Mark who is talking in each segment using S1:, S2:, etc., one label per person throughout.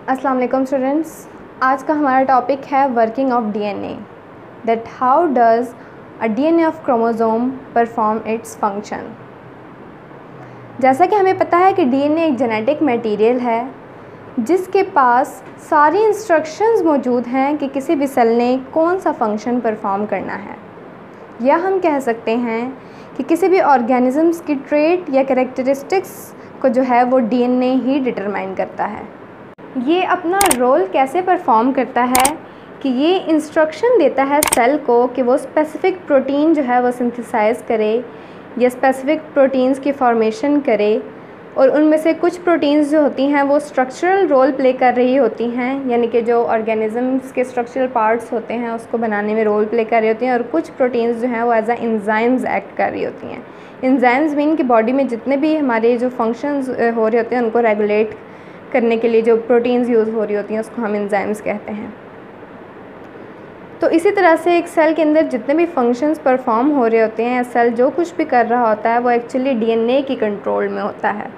S1: अस्सलाम वालेकुम स्टूडेंट्स। आज का हमारा टॉपिक है working of DNA, that how does a DNA of chromosome perform its function. जैसा कि हमें पता है कि डीएनए एक जेनेटिक मटेरियल है जिसके पास सारी इंस्ट्रक्शंस मौजूद हैं कि किसी भी सेल ने कौन सा फंक्शन परफॉर्म करना है, या हम कह सकते हैं कि किसी भी ऑर्गेनिज़म्स की ट्रेट या कैरेक्टरिस्टिक्स को जो है वो डीएनए ही डिटरमाइन करता है। ये अपना रोल कैसे परफॉर्म करता है कि ये इंस्ट्रक्शन देता है सेल को कि वो स्पेसिफ़िक प्रोटीन जो है वो सिंथेसाइज़ करे या स्पेसिफ़िक प्रोटीन्स की फॉर्मेशन करे, और उनमें से कुछ प्रोटीन्स जो होती हैं वो स्ट्रक्चरल रोल प्ले कर रही होती हैं, यानी कि जो ऑर्गेनिज़म्स के स्ट्रक्चरल पार्ट्स होते हैं उसको बनाने में रोल प्ले कर रही होती हैं, और कुछ प्रोटीन्स जो हैं वो एज अ एंजाइम्स एक्ट कर रही होती हैं। एंजाइम्स मीन कि बॉडी में जितने भी हमारे जो फंक्शंस हो रहे होते हैं उनको रेगुलेट करने के लिए जो प्रोटीन्स यूज़ हो रही होती हैं उसको हम एंजाइम्स कहते हैं। तो इसी तरह से एक सेल के अंदर जितने भी फंक्शंस परफॉर्म हो रहे होते हैं, सेल जो कुछ भी कर रहा होता है वो एक्चुअली डीएनए की कंट्रोल में होता है।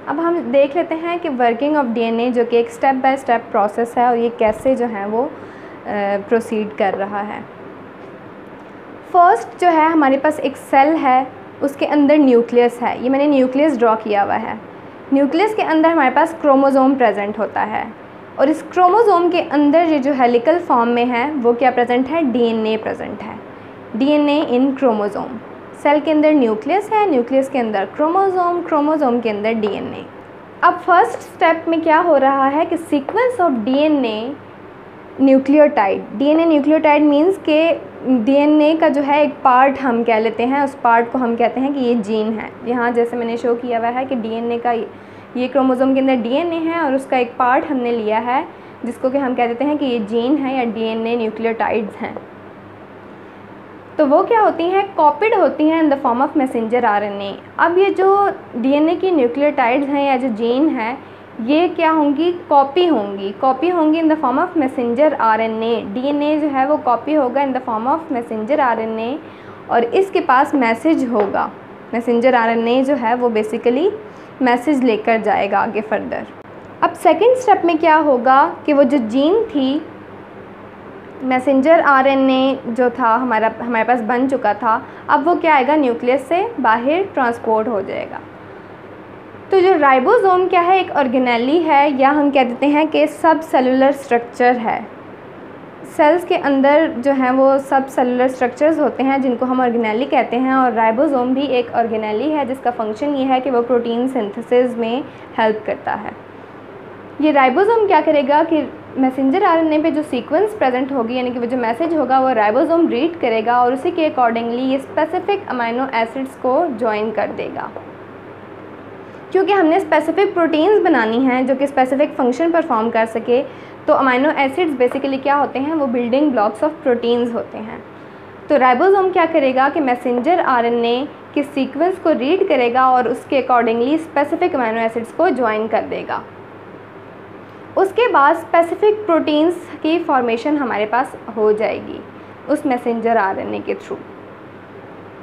S1: अब हम देख लेते हैं कि वर्किंग ऑफ डीएनए जो कि एक स्टेप बाय स्टेप प्रोसेस है और ये कैसे जो है वो प्रोसीड कर रहा है। फर्स्ट जो है हमारे पास एक सेल है, उसके अंदर न्यूक्लियस है। ये मैंने न्यूक्लियस ड्रॉ किया हुआ है। न्यूक्लियस के अंदर हमारे पास क्रोमोसोम प्रेजेंट होता है, और इस क्रोमोसोम के अंदर ये जो हेलिकल फॉर्म में है वो क्या प्रेजेंट है, डीएनए प्रेजेंट है। DNA in chromosome. सेल के अंदर न्यूक्लियस है, न्यूक्लियस के अंदर क्रोमोसोम, क्रोमोसोम के अंदर डीएनए। अब फर्स्ट स्टेप में क्या हो रहा है कि sequence of DNA nucleotide. DNA nucleotide means के डीएनए का जो है एक पार्ट हम कह लेते हैं, उस पार्ट को हम कहते हैं कि ये जीन है। यहाँ जैसे मैंने शो किया हुआ है कि डीएनए का ये क्रोमोसोम के अंदर डीएनए है और उसका एक पार्ट हमने लिया है जिसको कि हम कह देते हैं कि ये जीन है या डीएनए न्यूक्लियोटाइड्स हैं। तो वो क्या होती हैं, कॉपीड होती हैं in the form of messenger RNA. अब ये जो डीएनए की न्यूक्लियोटाइड्स हैं या जो जीन है ये क्या होंगी, कॉपी होंगी in the form of messenger RNA. DNA जो है वो कॉपी होगा in the form of messenger RNA, और इसके पास मैसेज होगा। मैसेंजर आरएनए जो है वो बेसिकली मैसेज लेकर जाएगा आगे फर्दर। अब सेकंड स्टेप में क्या होगा कि वो जो जीन थी, मैसेंजर आरएनए जो था हमारे पास बन चुका था, अब वो क्या आएगा, न्यूक्लियस से बाहर ट्रांसपोर्ट हो जाएगा। तो जो राइबोसोम क्या है, एक ऑर्गेनेली है, या हम कह देते हैं कि सब सेलुलर स्ट्रक्चर है। सेल्स के अंदर जो हैं वो सब सेलुलर स्ट्रक्चर्स होते हैं जिनको हम ऑर्गेनेली कहते हैं, और राइबोसोम भी एक ऑर्गेनेली है जिसका फंक्शन ये है कि वो प्रोटीन सिंथेसिस में हेल्प करता है। ये राइबोसोम क्या करेगा कि मैसेंजर आरएनए पे जो सीक्वेंस प्रेजेंट होगी, यानी कि वो जो मैसेज होगा वो राइबोसोम रीड करेगा और उसी के अकॉर्डिंगली ये स्पेसिफिक अमाइनो एसिड्स को ज्वाइन कर देगा। क्योंकि हमने स्पेसिफिक प्रोटीन्स बनानी हैं जो कि स्पेसिफिक फंक्शन परफॉर्म कर सके, तो अमाइनो एसिड्स बेसिकली क्या होते हैं, वो बिल्डिंग ब्लॉक्स ऑफ प्रोटीन्स होते हैं। तो राइबोसोम क्या करेगा कि मैसेंजर आरएनए के सीक्वेंस को रीड करेगा और उसके अकॉर्डिंगली स्पेसिफिक अमाइनो एसिड्स को ज्वाइन कर देगा। उसके बाद स्पेसिफिक प्रोटीन्स की फॉर्मेशन हमारे पास हो जाएगी उस मैसेंजर आरएनए के थ्रू।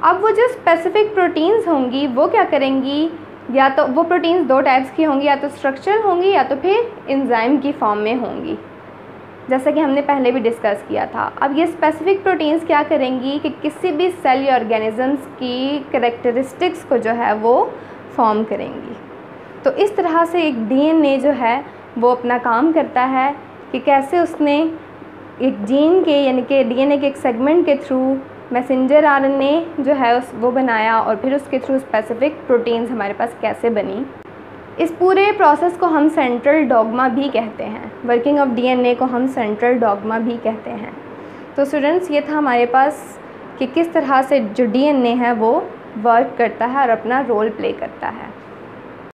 S1: अब वो जो स्पेसिफिक प्रोटीन्स होंगी वो क्या करेंगी, या तो वो प्रोटीन्स दो टाइप्स की होंगी, या तो स्ट्रक्चरल होंगी या तो फिर एंजाइम की फॉर्म में होंगी, जैसा कि हमने पहले भी डिस्कस किया था। अब ये स्पेसिफिक प्रोटीन्स क्या करेंगी कि किसी भी सेल या ऑर्गेनिजम्स की कैरेक्टरिस्टिक्स को जो है वो फॉर्म करेंगी। तो इस तरह से एक डीएनए जो है वो अपना काम करता है कि कैसे उसने एक जीन के यानी कि डीएनए के एक सेगमेंट के थ्रू मैसेंजर आरएनए जो है वो बनाया, और फिर उसके थ्रू स्पेसिफिक प्रोटीन्स हमारे पास कैसे बनी। इस पूरे प्रोसेस को हम सेंट्रल डॉग्मा भी कहते हैं। वर्किंग ऑफ डीएनए को हम सेंट्रल डॉग्मा भी कहते हैं। तो स्टूडेंट्स, ये था हमारे पास कि किस तरह से जो डीएनए है वो वर्क करता है और अपना रोल प्ले करता है।